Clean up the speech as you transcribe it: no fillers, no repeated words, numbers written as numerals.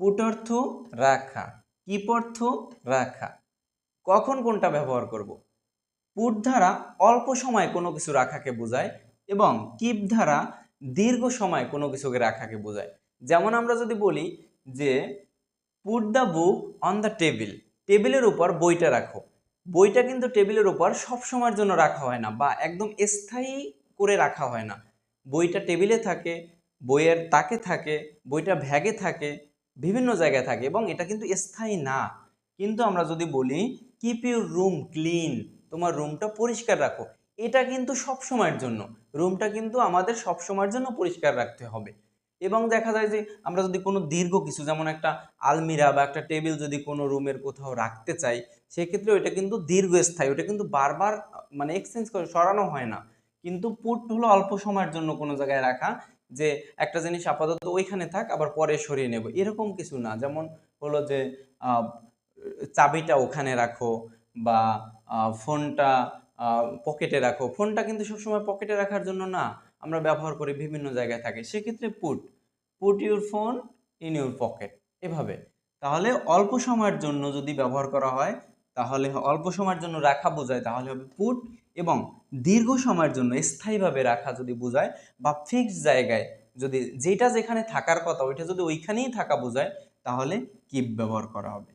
Put অর্থ রাখা, keep অর্থ রাখা। কখন কোনটা ব্যবহার করব? পুট দ্বারা অল্প সময় কোনো কিছু রাখাকে বোঝায় এবং কিপ দ্বারা দীর্ঘ সময় কোনো কিছুকে রাখাকে বোঝায়। যেমন আমরা যদি বলি যে put the book on the table, টেবিলের উপর বইটা রাখো। বইটা কিন্তু টেবিলের উপর সব সময়ের জন্য রাখা হয় না বা একদম স্থায়ী করে রাখা হয় না। বইটা টেবিলে থাকে, বইয়ের তাকে থাকে, বইটা ব্যাগে থাকে, বিভিন্ন জায়গায় থাকে এবং এটা কিন্তু স্থায়ী না। কিন্তু আমরা যদি বলি কিপ ইউর রুম ক্লিন, তোমার রুমটা পরিষ্কার রাখো, এটা কিন্তু সব সময়ের জন্য, রুমটা কিন্তু আমাদের সব সময়ের জন্য পরিষ্কার রাখতে হবে। এবং দেখা যায় যে আমরা যদি কোনো দীর্ঘ কিছু যেমন একটা আলমিরা বা একটা টেবিল যদি কোনো রুমের কোথাও রাখতে চাই, সেক্ষেত্রে ওইটা কিন্তু দীর্ঘস্থায়ী, ওটা কিন্তু বারবার মানে এক্সচেঞ্জ করে সরানো হয় না। কিন্তু পুট হলো অল্প সময়ের জন্য কোনো জায়গায় রাখা, যে একটা জিনিস আপাতত ওইখানে থাক আবার পরে সরিয়ে নেব, এরকম কিছু না। যেমন হলো যে চাবিটা ওখানে রাখো বা ফোনটা পকেটে রাখো। ফোনটা কিন্তু সবসময় পকেটে রাখার জন্য না, আমরা ব্যবহার করি বিভিন্ন জায়গায় থাকে, সেক্ষেত্রে put put your phone in your pocket, এভাবে। তাহলে অল্প সময়ের জন্য যদি ব্যবহার করা হয়, তাহলে অল্প সময়ের জন্য রাখা বোঝায় তাহলে হবে পুট, এবং দীর্ঘ সময়ের জন্য স্থায়ীভাবে রাখা যদি বোঝায় বা ফিক্সড জায়গায় যদি যেটা যেখানে থাকার কথা ওইটা যদি ওইখানেই থাকা বোঝায়, তাহলে কিপ ব্যবহার করা হবে।